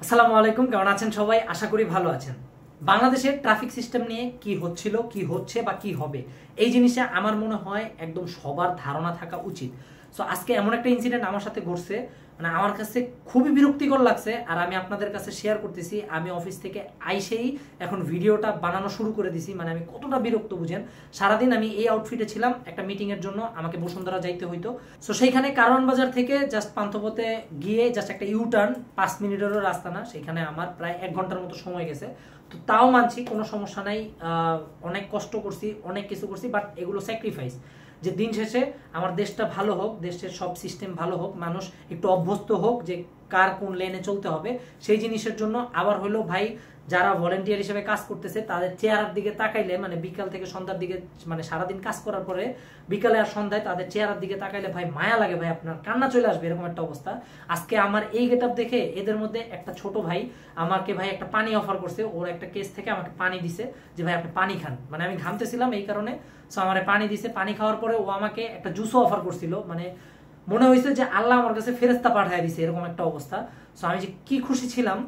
আসসালামু আলাইকুম, কেমন আছেন সবাই? আশা করি ভালো আছেন। বাংলাদেশের ট্রাফিক সিস্টেম নিয়ে কি হচ্ছিল, কি হচ্ছে বা কি হবে, এই জিনিসটা আমার মনে হয় একদম সবার ধারণা থাকা উচিত। সো আজকে এমন একটা ইনসিডেন্ট আমার সাথে ঘটছে, মানে আমার কাছে খুবই বিরক্তিকর লাগছে, আর আমি আপনাদের কাছে শেয়ার করতেছি। আমি অফিস থেকে আইসেই এখন ভিডিওটা বানানো শুরু করে দিছি। মানে আমি কতটা বিরক্ত বুঝেন। সারাদিন আমি এই আউটফিটে ছিলাম, একটা মিটিং এর জন্য আমাকে বসুন্ধরা যাইতে হইতো। সো সেইখানে কারণ বাজার থেকে জাস্ট পান্থপথে গিয়ে জাস্ট একটা ইউটার্ন, 5 মিনিটেরও রাস্তা না, সেখানে আমার প্রায় 1 ঘন্টার মতো সময় গেছে। তো তাও মানছি, কোনো সমস্যা নাই। অনেক কষ্ট করছি, অনেক কিছু করছি, বাট এগুলো স্যাক্রিফাইস। যে দিন শেষে আমার দেশটা ভালো হোক, দেশের সব সিস্টেম ভালো হোক, মানুষ একটু অভ্যস্ত হোক যে কার কোন লেনে চলতে হবে, সেই জিনিসের জন্য। আবার হলো ভাই, যারা ভলেন্টিয়ার হিসেবে কাজ করতেছে তাদের চেহারার দিকে তাকাইলে, মানে বিকাল থেকে সন্ধ্যার দিকে, মানে সারাদিন কাজ করার পরে বিকালে আর সন্ধ্যায় তাদের চেহারার দিকে তাকাইলে ভাই মায়া লাগে, ভাই আপনার কান্না চলে আসবে, এরকম একটা অবস্থা। আজকে আমার এই গেট আপ দেখে এদের মধ্যে একটা ছোট ভাই আমাকে ভাই একটা পানি অফার করছে। ওর একটা কেস থেকে আমাকে পানি দিছে যে ভাই আপনি পানি খান, মানে আমি ঘামতেছিলাম এই কারণে। সো আমার পানি দিছে, পানি খাওয়ার পরে ও আমাকে একটা জুসও অফার করছিল। মানে মনে হয়েছে যে আল্লাহ আমার কাছে ফেরেস্তা পাঠায় দিছে, এরকম একটা অবস্থা। সো আমি যে কি খুশি ছিলাম।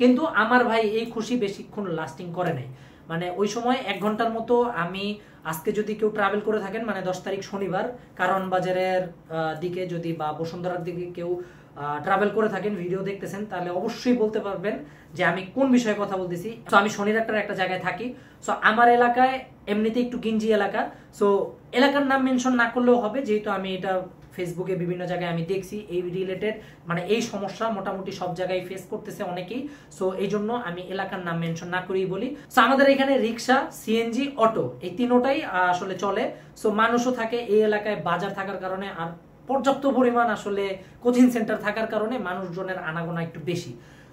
কিন্তু আমার ভাই এই খুশি বেশিক্ষণ লাস্টিং করে নাই। মানে ওই সময় 1 ঘন্টার মতো আমি, আজকে যদি কেউ ট্রাভেল করে থাকেন, মানে 10 তারিখ শনিবার, কারণ বাজারের দিকে যদি বা বসুন্ধরার দিকে কেউ ট্রাভেল করে থাকেন, ভিডিও দেখতেছেন, তাহলে অবশ্যই বলতে পারবেন যে আমি কোন বিষয়ে কথা বলতেছি। তো আমি শনিরাট্টার একটা জায়গায় থাকি। সো আমার এলাকায় এমনিতে একটু গিঞ্জি এলাকা। সো এলাকার নাম মেনশন না করলেও হবে, যেহেতু আমি এটা ফেসবুকে বিভিন্ন জায়গায় আমি দেখছি এই রিলেটেড, মানে এই সমস্যা মোটামুটি সব জায়গায় ফেস করতেছে অনেকেই। সো এই জন্য আমি এলাকার নাম মেনশন না করেই বলি। সো আমাদের এখানে রিক্সা, সিএনজি, অটো, এই তিনোটাই আসলে চলে। সো মানুষও থাকে এই এলাকায়, বাজার থাকার কারণে আর পর্যাপ্ত পরিমাণ আসলে কোচিং সেন্টার থাকার কারণে মানুষজনের আনাগোনা একটু বেশি।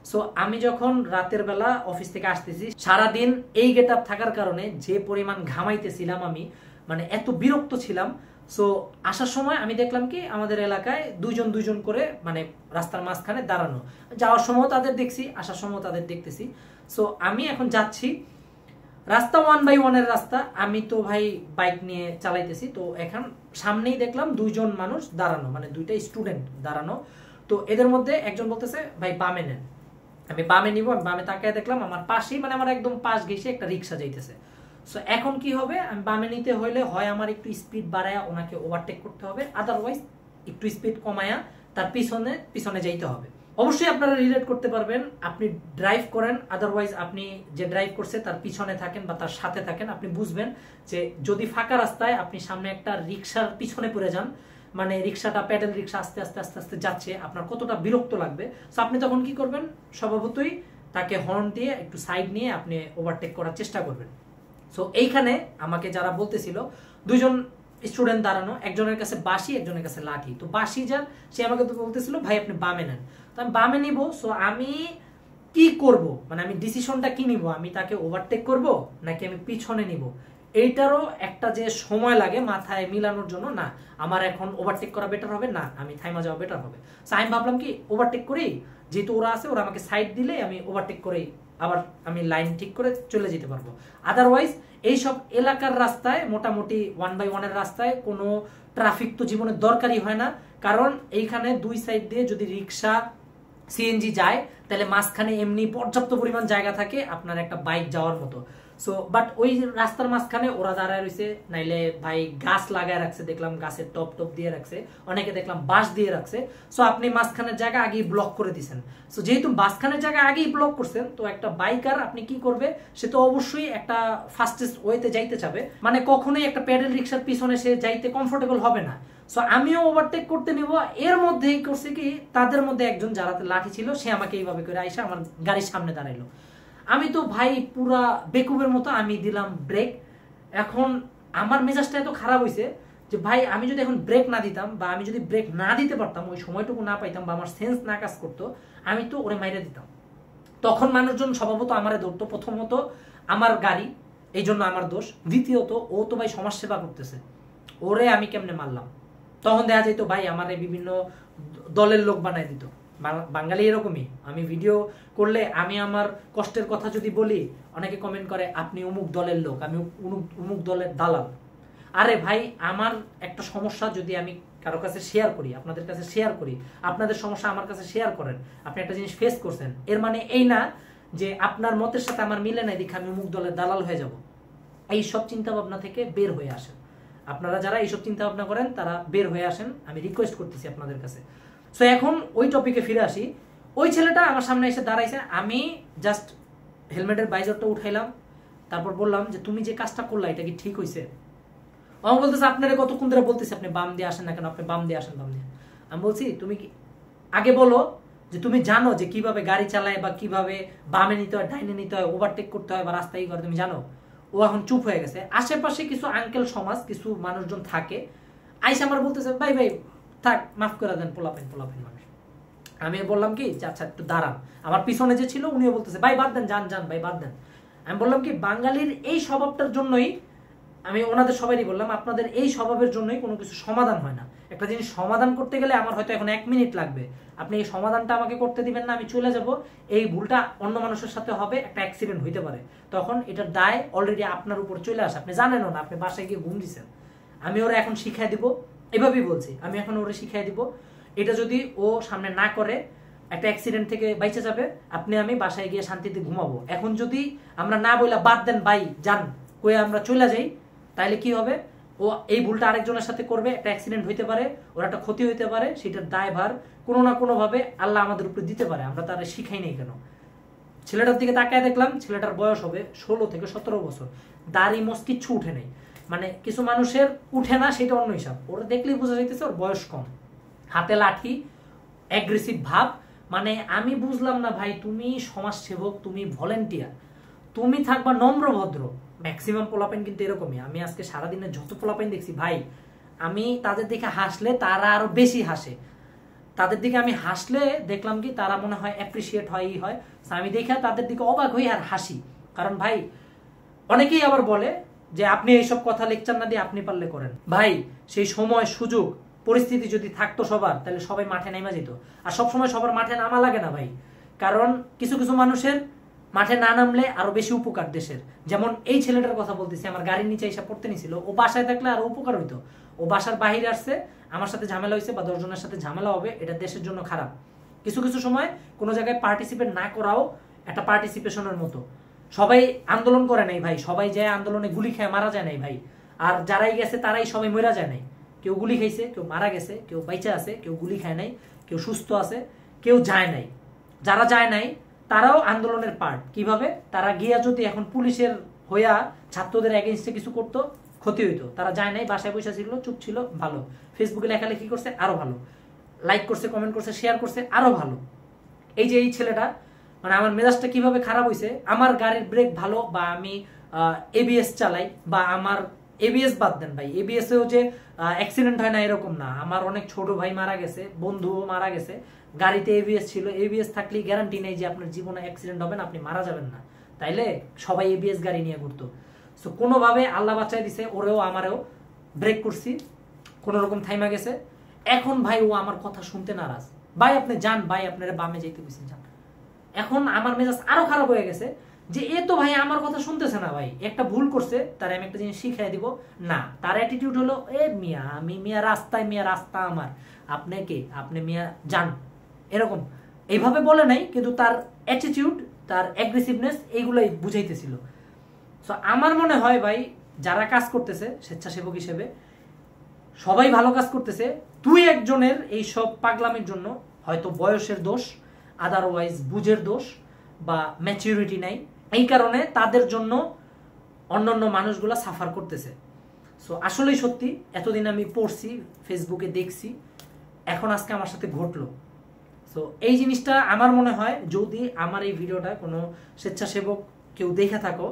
সো আমি যখন রাতের বেলা অফিস থেকে আসতেছি, সারাদিন এই গেট আপ থাকার কারণে যে পরিমাণ ঘামাইতেছিলাম আমি, মানে এত বিরক্ত ছিলাম। সো আসার সময় আমি দেখলাম কি আমাদের এলাকায় দুইজন দুইজন করে, মানে রাস্তার মাঝখানে দাঁড়ানো। যাওয়ার সময় তাদের দেখছি, আসার সময় তাদের দেখতেছি। সো আমি এখন যাচ্ছি, রাস্তা 1 বাই 1 এর রাস্তা। আমি তো ভাই বাইক নিয়ে চালাইতেছি, তো এখন সামনেই দেখলাম দুইজন মানুষ দাঁড়ানো, মানে দুইটা স্টুডেন্ট দাঁড়ানো। তো এদের মধ্যে একজন বলতেছে ভাই বামে নেন। আমি বামে নিব, আমি বামে তাকায় দেখলাম আমার পাশেই, মানে আমার একদম পাশ ঘেঁষে একটা রিক্সা যাইতেছে। সো এখন কি হবে, আমি বামে নিতে হইলে হয় আমার একটু স্পিড বাড়ায়া ওনাকে ওভারটেক করতে হবে, আদারওয়াইজ একটু স্পিড কমায়া তার পিছনে পিছনে যাইতে হবে। অবশ্যই আপনারা রিলেট করতে পারবেন, আপনি ড্রাইভ করেন, আদারওয়াইজ আপনি যে ড্রাইভ করছে তার পিছনে থাকেন বা তার সাথে থাকেন, আপনি বুঝবেন যে যদি ফাঁকা রাস্তায় আপনি সামনে একটা রিক্সার পিছনে পড়ে যান, মানে রিক্সাটা প্যাডেল রিক্সা আস্তে আস্তে আস্তে আস্তে যাচ্ছে, আপনার কতটা বিরক্ত লাগবে। সো আপনি তখন কি করবেন, স্বভাবতই তাকে হর্ন দিয়ে একটু সাইড নিয়ে আপনি ওভারটেক করার চেষ্টা করবেন। সো এইখানে আমাকে যারা বলতেছিল, দুইজন স্টুডেন্ট দাঁড়ানো, একজনের কাছে বাঁশি, একজনের কাছে লাঠি। তো বাঁশি যার, সে আমাকে তো বলতেছিল ভাই আপনি বামে নেন। তো আমি বামে নিব। সো আমি কি করব, মানে আমি ডিসিশনটা কি নিব, আমি তাকে ওভারটেক করব নাকি আমি পিছনে নিব, এইটারও একটা যে সময় লাগে মাথায় মিলানোর জন্য। না, আমার এখন ওভারটেক করা বেটার হবে, না আমি থাইমা যাওয়া বেটার হবে। সো আমি ভাবলাম কি ওভারটেক করি, যেহেতু ওরা আছে, ওরা আমাকে সাইড দিলে আমি ওভারটেক করেই আবার আমি লাইন ঠিক করে চলে যেতে পারবো। আদারওয়াইজ এইসব এলাকার রাস্তায়, মোটামুটি 1 বাই 1 এর রাস্তায় কোনো ট্রাফিক তো জীবনে দরকারই হয় না, কারণ এইখানে দুই সাইড দিয়ে যদি রিক্সা, সিএনজি যায়, তাহলে মাঝখানে এমনি পর্যাপ্ত পরিমাণ জায়গা থাকে আপনার একটা বাইক যাওয়ার মতো। সো বাট ওই রাস্তার মাঝখানে ওরা দাঁড়ায় রয়েছে, নাইলে ভাই গাছ লাগায় রাখছে, দেখলাম গাছের টপ টপ দিয়ে রাখছে, অনেকে দেখলাম বাঁশ দিয়ে রাখছে। সো আপনি মাঝখানের জায়গা আগেই ব্লক করে দিচ্ছেন। সো যেহেতু মাঝখানের জায়গা আগেই ব্লক করছেন, তো একটা বাইকার আপনি কি করবে, সে তো অবশ্যই একটা ফাস্টেস্ট ওয়েতে যাইতে চাবে, মানে কখনোই একটা প্যাডেল রিক্সার পিছনে সে যাইতে কমফোর্টেবল হবে না। সো আমিও ওভারটেক করতে নিব, এর মধ্যেই করছে কি, তাদের মধ্যে একজন যারা লাঠি ছিল, সে আমাকে এইভাবে করে আইসা আমার গাড়ির সামনে দাঁড়াইলো। আমি তো ভাই পুরা বেকুবের মতো আমি দিলাম ব্রেক। এখন আমার মেজাজটা এত খারাপ হয়েছে যে ভাই আমি যদি এখন ব্রেক না দিতাম, বা আমি যদি ব্রেক না দিতে পারতাম, ওই সময়টুকু না পাইতাম, বা আমার সেন্স না কাজ করতো, আমি তো ওরে মাইরে দিতাম। তখন মানুষজন স্বভাবত আমারে ধরতো, প্রথমত আমার গাড়ি, এই জন্য আমার দোষ। দ্বিতীয়ত ও তো ভাই সমাজসেবা করতেছে, ওরে আমি কেমনে মারলাম। তখন দেখা যেত ভাই আমার বিভিন্ন দলের লোক বানাই দিত। বাঙালি এরকমই, আমি ভিডিও করলে আমি আমার কষ্টের কথা যদি বলি, অনেকে কমেন্ট করে আপনি অমুক দলের লোক, আমি অমুক দলের দালাল। আরে ভাই আমার একটা সমস্যা যদি আমি কারো কাছে শেয়ার করি, আপনাদের কাছে শেয়ার করি, আপনাদের সমস্যা আমার কাছে শেয়ার করেন, আপনি একটা জিনিস ফেস করছেন, এর মানে এই না যে আপনার মতের সাথে আমার মিলে নাই দেখে আমি অমুক দলের দালাল হয়ে যাব। এই সব চিন্তা ভাবনা থেকে বের হয়ে আসেন। আপনারা যারা এইসব চিন্তা ভাবনা করেন তারা বের হয়ে আসেন, আমি রিকোয়েস্ট করতেছি আপনাদের কাছে। সো এখন ওই টপিকে ফিরে আসি। ওই ছেলেটা আমার সামনে এসে দাঁড়াইছে, আমি জাস্ট হেলমেটের বাইজারটা উঠাইলাম, তারপর বললাম যে তুমি যে কাজটা করলা এটা কি ঠিক হয়েছে? ও বলতেছে আপনারা কতক্ষণ ধরে বলতেছে আপনি বাম দিয়ে আসেন না কেন, আপনি বাম দিয়ে আসেন, বাম দিয়ে। আমি বলছি তুমি কি আগে বলো যে তুমি জানো যে কিভাবে গাড়ি চালায় বা কিভাবে বামে নিতে হয়, ডাইনে নিতে হয়, ওভারটেক করতে হয় বা রাস্তায় করে, তুমি জানো? ও এখন চুপ হয়ে গেছে। আশেপাশে কিছু আঙ্কেল সমাজ, কিছু মানুষজন থাকে, আইসা আমার বলতেছে ভাই ভাই থাক, মাফ করে দেন, পোলাপেন মানুষ। আমি বললাম কি আচ্ছা একটু দাঁড়ান। আমার পিছনে যে ছিল উনিও বলতেছে ভাই বাদ দেন, যান যান ভাই বাদ দেন। আমি বললাম কি বাঙালির এই স্বভাবটার জন্যই, আমি ওনাদের সবাইই বললাম আপনাদের এই স্বভাবের জন্যই কোনো কিছু সমাধান হয় না। একটা জিনিস সমাধান করতে গেলে আমার হয়তো এখন 1 মিনিট লাগবে, আপনি এই সমাধানটা আমাকে করতে দিবেন না, আমি চলে যাব, এই ভুলটা অন্য মানুষের সাথে হবে, একটা অ্যাক্সিডেন্ট হইতে পারে, তখন এটার দায় অলরেডি আপনার উপর চলে আসে, আপনি জানেনও না, আপনি বাসায় গিয়ে ঘুম দিচ্ছেন। আমি ওরা এখন শিখাই দিব, এভাবেই বলছি, আমি এখন ওরা শিখাই দিব, এটা যদি ও সামনে না করে একটা অ্যাক্সিডেন্ট থেকে বাইচে যাবে, আপনি আমি বাসায় গিয়ে শান্তিতে ঘুমাবো। এখন যদি আমরা না বইলা বাদ দেন ভাই যান কয়ে আমরা চলে যাই, তাহলে কি হবে, ও এই ভুলটা আরেকজনের সাথে করবে, একটা অ্যাক্সিডেন্ট হইতে পারে, ওর একটা ক্ষতি হইতে পারে, সেটার দায়ভার কোনো না কোনো ভাবে আল্লাহ আমাদের উপরে দিতে পারে, আমরা তারা শিখাই নেই কেন। ছেলেটার দিকে তাকায় দেখলাম ছেলেটার বয়স হবে 16 থেকে 17 বছর, দাড়ি মোচ কিচ্ছু উঠে নেই, মানে কিছু মানুষের উঠে না সেটা অন্য হিসাব, ওরা দেখলেই বোঝা যাইতেছে ওর বয়স কম, হাতে লাঠি, অ্যাগ্রেসিভ ভাব। মানে আমি বুঝলাম না ভাই, তুমি সমাজসেবক, তুমি ভলেন্টিয়ার, তুমি থাকবা নম্র ভদ্র, ম্যাক্সিমাম পোলাপেন কিন্তু এরকমই। আমি আজকে সারাদিনে যত পোলাপেন দেখছি ভাই, আমি তাদের দিকে হাসলে তারা আরো বেশি হাসে, তাদের দিকে আমি হাসলে দেখলাম কি তারা মনে হয় অ্যাপ্রিসিয়েট হয়, হয় আমি দেখে তাদের দিকে অবাক হই আর হাসি। কারণ ভাই অনেকেই আবার বলে যে আপনি এইসব কথা লেকচার না দিয়ে আপনি পারলে করেন। ভাই সেই সময় সুযোগ পরিস্থিতি যদি থাকতো সবার, তাহলে সবাই মাঠে নেমে যেত। আর সবসময় সবার মাঠে নামা লাগে না ভাই, কারণ কিছু কিছু মানুষের মাঠে না নামলে আরো বেশি উপকার দেশের। যেমন এই ছেলেটার কথা বলতেছি, আমার গাড়ির নিচে এসে পড়তে নিছিল, ও বাসায় থাকলে আরো উপকার হইতো। ও বাসার বাহিরে আসছে, আমার সাথে ঝামেলা হয়েছে বা 10 জনের সাথে ঝামেলা হবে, এটা দেশের জন্য খারাপ। কিছু কিছু সময় কোনো জায়গায় পার্টিসিপেট না করাও একটা পার্টিসিপেশনের মতো। সবাই আন্দোলন করে নাই ভাই, সবাই যায় আন্দোলনে গুলি খেয়ে মারা যায় নাই ভাই, আর যারাই গেছে তারাই সবাই মরা যায় নাই। কেউ গুলি খাইছে, কেউ মারা গেছে, কেউ বাইচা আছে, কেউ গুলি খায় নাই, কেউ সুস্থ আছে, কেউ যায় নাই। যারা যায় নাই তারাও আন্দোলনের পার্ট। কিভাবে? তারা গিয়া যদি এখন পুলিশের হইয়া ছাত্রদের এগেইনস্টে কিছু করতো, ক্ষতি হইতো। তারা যায় নাই, বাসায় পয়সা ছিল, চুপ ছিল, ভালো। ফেসবুকে লেখালেখি করছে, আরো ভালো। লাইক করছে, কমেন্ট করছে, শেয়ার করছে, আরো ভালো। এই যে এই ছেলেটা, মানে আমার মেজাজটা কিভাবে খারাপ হয়েছে, আমার গাড়ির ব্রেক ভালো বা আমি এবিএস চালাই, বা আমার এবিএস বাদ দেন ভাই, এবিএস এও যে অ্যাক্সিডেন্ট হয় না এরকম না। আমার অনেক ছোট ভাই মারা গেছে, বন্ধুও মারা গেছে, গাড়িতে এবিএস ছিল। এবিএস থাকলেই গ্যারান্টি নেই যে আপনার জীবনে অ্যাক্সিডেন্ট হবে না, আপনি মারা যাবেন না। তাইলে সবাই এবিএস গাড়ি নিয়ে ঘুরতো। সো কোনোভাবে আল্লাহ বাঁচাই দিছে, ওরেও আমারেও। ব্রেক করছি, কোন রকম থাইমা গেছে। এখন ভাই ও আমার কথা শুনতে নারাজ। ভাই আপনি যান, ভাই আপনারা বামে যাইতে কইছেন যান। এখন আমার মেজাজ আরো খারাপ হয়ে গেছে যে এ তো ভাই আমার কথা শুনতেছে না। ভাই একটা ভুল করছে, তার আমি একটা জিনিস শিখাই দিব না। তার অ্যাটিটিউড হলো এ মিয়া, আমি মিয়া রাস্তায়, মিয়া রাস্তা আমার, আপনি কে, আপনি মিয়া যান, এরকম। এইভাবে বলে নাই, কিন্তু তার অ্যাটিটিউড, তার অ্যাগ্রেসিভনেস এইগুলাই বুঝাইতেছিল। সো আমার মনে হয় ভাই, যারা কাজ করতেছে স্বেচ্ছাসেবক হিসেবে, সবাই ভালো কাজ করতেছে। তুই একজনের এই সব পাগলামির জন্য হয়তো বয়সের দোষ, আদারওয়াইজ বুঝের দোষ বা ম্যাচুরিটি নাই, এই কারণে তাদের জন্য অন্যান্য মানুষগুলা সাফার করতেছে। সো আসলেই সত্যি, এতদিন আমি পড়ছি, ফেসবুকে দেখছি, এখন আজকে আমার সাথে ঘটলো। সো এই জিনিসটা আমার মনে হয়, যদি আমার এই ভিডিওটা কোনো স্বেচ্ছাসেবক কেউ দেখে থাকো,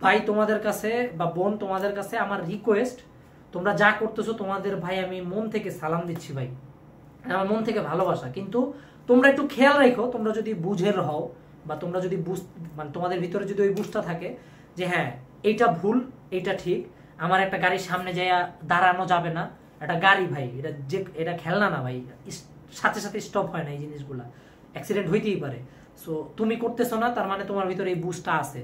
ভাই তোমাদের কাছে বা বোন তোমাদের কাছে আমার রিকোয়েস্ট, তোমরা যা করতেছো তোমাদের ভাই আমি মন থেকে সালাম দিচ্ছি ভাই, আমার মন থেকে ভালোবাসা। কিন্তু তোমরা একটু খেয়াল রাখো, তোমরা যদি বুঝের হও বা তোমরা যদি মানে তোমাদের ভিতরে যদি ওই বুঝটা থাকে যে হ্যাঁ এইটা ভুল, এইটা ঠিক, আমার একটা গাড়ির সামনে যাইয়া দাঁড়ানো যাবে না। একটা গাড়ি ভাই, এটা খেলনা না ভাই, সাথে সাথে স্টপ হয় না এই জিনিসগুলা, অ্যাক্সিডেন্ট হইতেই পারে। সো তুমি করতেছো না, তার মানে তোমার ভিতরে এই বুঝটা আছে।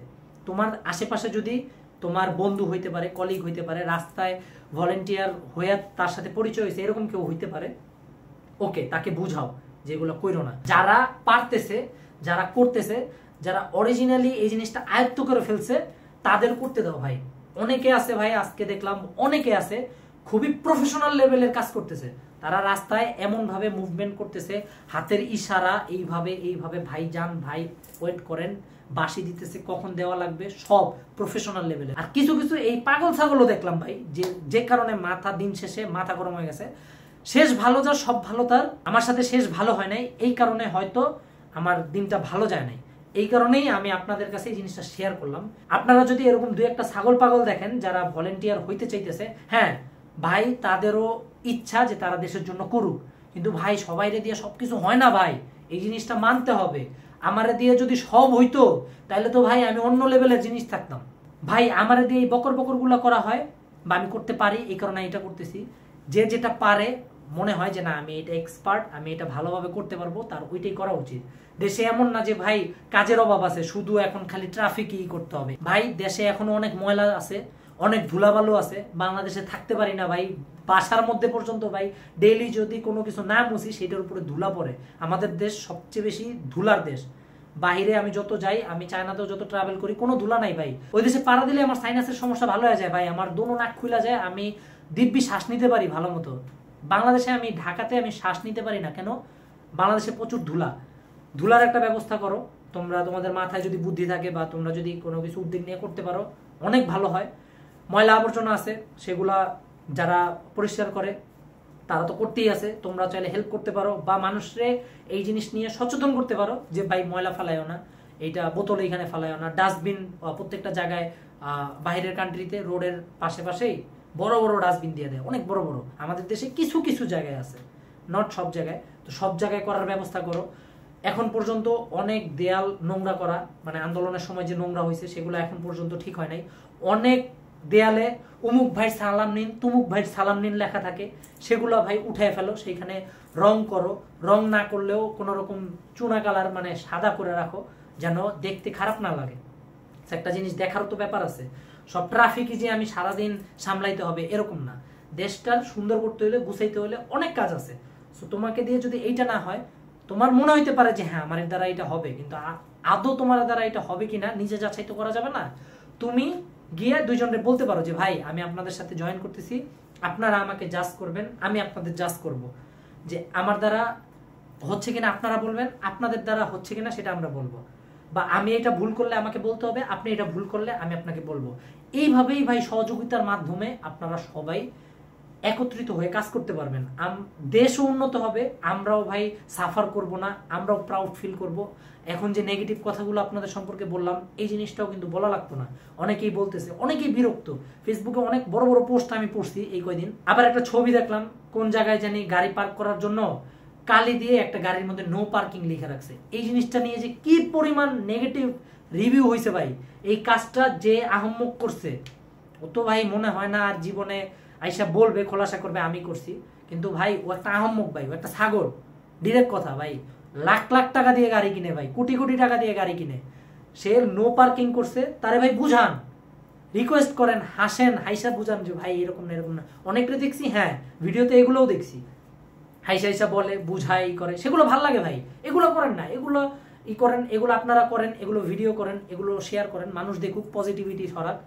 তোমার আশেপাশে যদি তোমার বন্ধু হইতে পারে, কলিগ হইতে পারে, রাস্তায় ভলেন্টিয়ার হয়ে তার সাথে পরিচয় হয়েছে, এরকম কেউ হইতে পারে। ওকে, তাকে বুঝাও যেগুলো কইরো না। যারা পারতেছে, যারা করতেছে, যারা অরিজিনালি এই জিনিসটা আয়ত্ত করে ফেলছে, তাদের করতে দাও ভাই। অনেকে আছে ভাই, আজকে দেখলাম অনেকে আছে খুবই প্রফেশনাল লেভেলের কাজ করতেছে। তারা রাস্তায় এমন ভাবে মুভমেন্ট করতেছে, হাতের ইশারা এইভাবে এইভাবে, ভাই যান, ভাই ওয়েট করেন, বাঁশি দিতেছে, কখন দেওয়া লাগবে, সব প্রফেশনাল লেভেলে। আর কিছু কিছু এই পাগল ছাগলও দেখলাম ভাই, যে কারণে মাথা দিন শেষে মাথা গরম হয়ে গেছে। শেষ ভালো যার সব ভালো তার, আমার সাথে শেষ ভালো হয় নাই, এই কারণে হয়তো আমার দিনটা ভালো যায় নাই। এই কারণেই আমি আপনাদের কাছে এই জিনিসটা শেয়ার করলাম। আপনারা যদি এরকম দুই একটা ছাগল পাগল দেখেন যারা ভলেন্টিয়ার হইতে চাইতেছে, হ্যাঁ ভাই, তাদেরও ইচ্ছা যে তারা দেশের জন্য করুক, কিন্তু ভাই সবাইরে দিয়ে সবকিছু হয় না ভাই, এই জিনিসটা মানতে হবে। আমারে দিয়ে যদি সব হইতো তাহলে তো ভাই আমি অন্য লেভেলের জিনিস থাকতাম। ভাই আমারে দিয়ে এই বকর বকর গুলা করা হয়, বা আমি করতে পারি এই কারণে এটা করতেছি। যে যেটা পারে, মনে হয় যে না আমি এটা এক্সপার্ট, আমি এটা ভালোভাবে করতে পারবো, তার ওইটাই করা উচিত। দেশে এমন না যে ভাই কাজের অভাব আছে, শুধু এখন খালি ট্রাফিকই করতে হবে। ভাই দেশে এখনো অনেক ময়লা আছে, অনেক ধুলাবালু আছে, বাংলাদেশে থাকতে পারি না ভাই। বাসার মধ্যে পর্যন্ত ভাই ডেইলি যদি কোনো কিছু না মুছি সেটার উপরে ধুলা পড়ে। আমাদের দেশ সবচেয়ে বেশি ধুলার দেশ। বাহিরে আমি যত যাই, আমি চায়নাতেও যত ট্রাভেল করি, কোনো ধুলা নাই ভাই। ওই দেশে পাড়া দিলে আমার সাইনাসের সমস্যা ভালো হয়ে যায় ভাই, আমার দোনো নাক খুলে যায়, আমি দিব্যি শ্বাস নিতে পারি ভালো মতো। বাংলাদেশে আমি ঢাকাতে আমি শ্বাস নিতে পারি না কেন? বাংলাদেশে প্রচুর ধুলা। ধুলার একটা ব্যবস্থা করো তোমরা, তোমাদের মাথায় যদি বুদ্ধি থাকে বা তোমরা যদি কোনো কিছু উদ্যোগ নিয়ে করতে পারো, অনেক ভালো হয়। ময়লা আবর্জনা আছে, সেগুলা যারা পরিষ্কার করে তারা তো করতেই আছে, তোমরা চাইলে হেল্প করতে পারো, বা মানুষরে এই জিনিস নিয়ে সচেতন করতে পারো যে ভাই ময়লা ফালাইও না, এইটা বোতল এইখানে ফালাইও না। ডাস্টবিন প্রত্যেকটা জায়গায়, বাইরের কান্ট্রিতে রোডের পাশে পাশেই বড় বড় ডাস্টবিন দিয়ে দেয়, অনেক বড় বড়। আমাদের দেশে কিছু কিছু জায়গায় আছে, নট সব জায়গায়। তো সব জায়গায় করার ব্যবস্থা করো। এখন পর্যন্ত অনেক দেয়াল নোংরা করা, মানে আন্দোলনের সময় যে নোংরা হয়েছে সেগুলো এখন পর্যন্ত ঠিক হয় নাই। অনেক দেয়ালে অমুক ভাই সালাম নিন, তুমুক ভাই সালাম নিন লেখা থাকে, সেগুলো ভাই উঠায় ফেলো, সেইখানে রং করো। রং না করলেও কোনো রকম চুনা কালার মানে সাদা করে রাখো, যেন দেখতে খারাপ না লাগে। একটা জিনিস দেখারও তো ব্যাপার আছে, সব ট্রাফিকই যে আমি সারাদিন সামলাইতে হবে এরকম না। দেশটার সুন্দর করতে হলে, গুছাইতে হলে অনেক কাজ আছে। সো তোমাকে দিয়ে যদি এইটা না হয়, তোমার মনে হইতে পারে যে হ্যাঁ আমার দ্বারা এটা হবে, কিন্তু আদৌ তোমার দ্বারা এটা হবে কিনা নিজে যাচাই তো করা যাবে না। তুমি গিয়ে দুইজনকে বলতে পারো যে ভাই আমি আপনাদের সাথে জয়েন করতেছি, আপনারা আমাকে জাজ করবেন, আমি আপনাদের জাজ করব, যে আমার দ্বারা হচ্ছে কিনা আপনারা বলবেন, আপনাদের দ্বারা হচ্ছে কিনা সেটা আমরা বলবো, বা আমি এটা ভুল করলে আমাকে বলতে হবে, আপনি এটা ভুল করলে আমি আপনাকে বলবো। এইভাবেই ভাই সহযোগিতার মাধ্যমে আপনারা সবাই একত্রিত হয়ে কাজ করতে পারবেন। দেশও উন্নত হবে, আমরাও ভাই সাফার করব না, আমরাও প্রাউড ফিল করব। এখন যে নেগেটিভ কথাগুলো আপনাদের সম্পর্কে বললাম, এই জিনিসটাও কিন্তু বলা লাগতো না। অনেকেই বলতেছে, অনেকেই বিরক্ত। ফেসবুকে অনেক বড় বড় পোস্ট আমি পড়ছি এই কয়দিন। আবার একটা ছবি দেখলাম, কোন জায়গায় জানি গাড়ি পার্ক করার জন্য কালি দিয়ে একটা গাড়ির মধ্যে নো পার্কিং লিখে রাখছে। এই জিনিসটা নিয়ে যে কি পরিমাণ নেগেটিভ রিভিউ হয়েছে ভাই, এই কাজটা যে আহম্মক করছে ও তো ভাই মনে হয় না আর জীবনে আইসা বলবে, খোলাসা করবে আমি করছি। কিন্তু ভাই ও একটা আহম্মক ভাই, ও একটা ছাগল। ডিরেক্ট কথা ভাই, লাখ লাখ টাকা দিয়ে গাড়ি কিনে ভাই, কোটি কোটি টাকা দিয়ে গাড়ি কিনে, সে নো পার্কিং করছে। তারে ভাই বুঝান, রিকোয়েস্ট করেন, হাসেন, হাইসা বুঝান যে ভাই এরকম না এরকম না। অনেকটা দেখছি, হ্যাঁ ভিডিওতে এগুলোও দেখছি, হাইসা হাইসা বলে, বুঝাই করে, সেগুলো ভাল লাগে ভাই। এগুলো করেন না, এগুলো করেন, এগুলো আপনারা করেন, এগুলো ভিডিও করেন, এগুলো শেয়ার করেন, মানুষ দেখুক, পজিটিভিটি ছড়াক।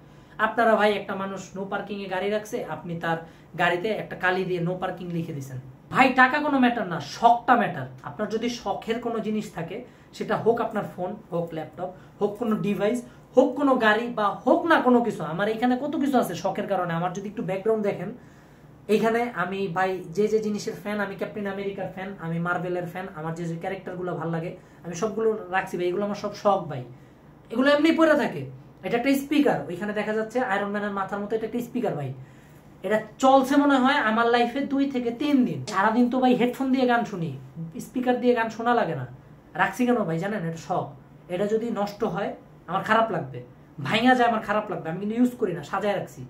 আপনারা ভাই একটা মানুষ নো পার্কিং এ গাড়ি রাখছে, আপনি তার গাড়িতে একটা কালি দিয়ে নো পার্কিং লিখে দিয়েছেন। ভাই টাকা কোনো ম্যাটার না, শখটা ম্যাটার। আপনার যদি শখের কোনো জিনিস থাকে, সেটা হোক আপনার ফোন, হোক ল্যাপটপ, হোক কোনো ডিভাইস, হোক কোনো গাড়ি, বা হোক না কোনো কিছু। আমার এখানে কত কিছু আছে শখের কারণে। আমার যদি একটু ব্যাকগ্রাউন্ড দেখেন, এইখানে আমি ভাই যে যে জিনিসের ফ্যান, আমি ক্যাপ্টেন আমেরিকার ফ্যান, আমি মার্বেলের ফ্যান, আমার যে যে ক্যারেক্টারগুলো ভালো লাগে আমি সবগুলো রাখছি ভাই। এগুলো আমার সব শখ ভাই, এগুলো এমনি পড়ে থাকে। এটা একটা স্পিকার, ওইখানে দেখা যাচ্ছে আয়রন ম্যানের মাথার মতো, এটা একটা স্পিকার ভাই। এটা চলছে মনে হয় আমার লাইফে 2 থেকে 3 দিন। সারাদিন তো ভাই হেডফোন দিয়ে গান শুনি, স্পিকার দিয়ে গান শোনা লাগে না। রাখছি কেন ভাই জানেন? এটা শখ। এটা যদি নষ্ট হয় আমার খারাপ লাগবে, ভাঙা যায় আমার খারাপ লাগবে, আমি কিন্তু ইউজ করি না, সাজায় রাখছি।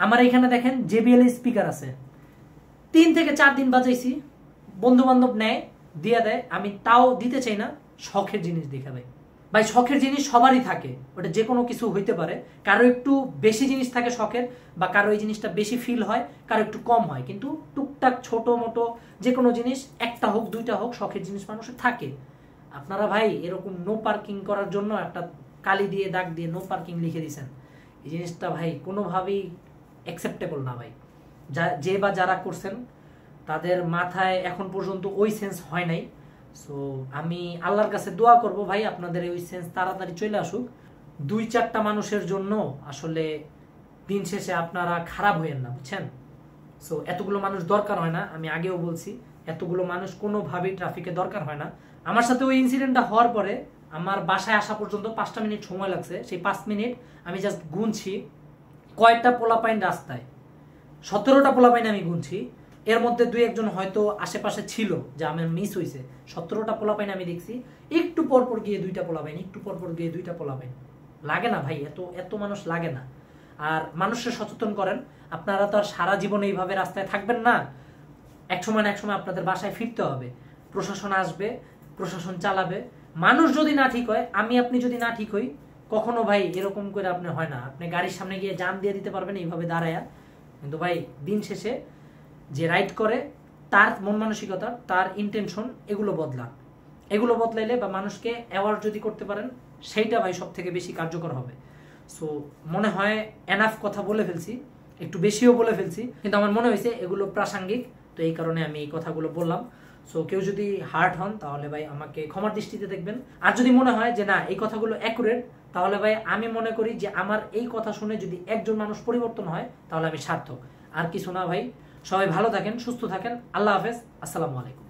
আমার এখানে দেখেন JBL স্পিকার আছে, 3 থেকে 4 দিন বাজাইছি, বন্ধু বান্ধব নেয়, দিয়ে দেয়, আমি তাও দিতে চাই না, শখের জিনিস দেখে ভাই। ভাই শখের জিনিস সবারই থাকে, ওটা যে কোনো কিছু হইতে পারে। কারো একটু বেশি জিনিস থাকে শখের, বা কারো এই জিনিসটা বেশি ফিল হয়, কারো একটু কম হয়, কিন্তু টুকটাক ছোট মোটো যে কোনো জিনিস, একটা হোক দুইটা হোক, শখের জিনিস মানুষের থাকে। আপনারা ভাই এরকম নো পার্কিং করার জন্য একটা কালি দিয়ে দাগ দিয়ে নো পার্কিং লিখে দিয়েছেন, এই জিনিসটা ভাই কোনোভাবেই অ্যাকসেপ্টেবল না ভাই। যে বা যারা করছেন তাদের মাথায় এখন পর্যন্ত ওই সেন্স হয় নাই। সো আমি আল্লাহর কাছে দোয়া করব ভাই আপনাদের ওই সেন্স তাড়াতাড়ি চলে আসুক। 2-4টা মানুষের জন্য আসলে দিন শেষে আপনারা খারাপ হইয়েন না, বুঝছেন? সো এতগুলো মানুষ দরকার হয় না, আমি আগেও বলছি এতগুলো মানুষ কোনোভাবেই ট্রাফিকে দরকার হয় না। আমার সাথে ওই ইনসিডেন্টটা হওয়ার পরে আমার বাসায় আসা পর্যন্ত 5টা মিনিট সময় লাগছে। সেই 5 মিনিট আমি জাস্ট গুনছি কয়টা পোলাপাইন রাস্তায়, 17টা পোলাপাইন আমি গুনছি। এর মধ্যে 2-1জন হয়তো আশেপাশে ছিল যে আমার মিস হয়েছে। 17টা পোলাপাইন আমি দেখছি, একটু পরপর গিয়ে 2টা পোলাপাইন, একটু পরপর গিয়ে 2টা পোলাপাইন। লাগে না ভাই, এত মানুষ লাগে না। আর মানুষকে সচেতন করেন, আপনারা তো আর সারা জীবন এইভাবে রাস্তায় থাকবেন না, এক সময় না এক সময় আপনাদের বাসায় ফিরতে হবে। প্রশাসন আসবে, প্রশাসন চালাবে। মানুষ যদি না ঠিক হয়, আপনি যদি না ঠিক হই, কখনো ভাই এরকম করে আপনি হয় না। আপনি গাড়ির সামনে গিয়ে জান দিয়ে দিতে পারবেন এইভাবে দাঁড়ায়া, কিন্তু ভাই দিন শেষে যে রাইড করে তার মন মানসিকতা, তার ইন্টেনশন, এগুলো বদলাইলে বা মানুষকে অ্যাওয়ার্ড যদি করতে পারেন, সেইটা ভাই সব থেকে বেশি কার্যকর হবে। সো মনে হয় এনাফ কথা বলে ফেলছি, একটু বেশিও বলে ফেলছি, কিন্তু আমার মনে হয়েছে এগুলো প্রাসঙ্গিক, তো এই কারণে আমি এই কথাগুলো বললাম। সো কেউ যদি হার্ট হন তাহলে ভাই আমাকে ক্ষমার দৃষ্টিতে দেখবেন। আর যদি মনে হয় যে না এই কথাগুলো অ্যাকুরেট, তাহলে ভাই আমি মনে করি যে আমার এই কথা শুনে যদি একজন মানুষ পরিবর্তন হয় তাহলে আমি সার্থক। আর কিছু না ভাই, সবাই ভালো থাকেন, সুস্থ থাকেন। আল্লাহ হাফেজ, আসসালামু আলাইকুম।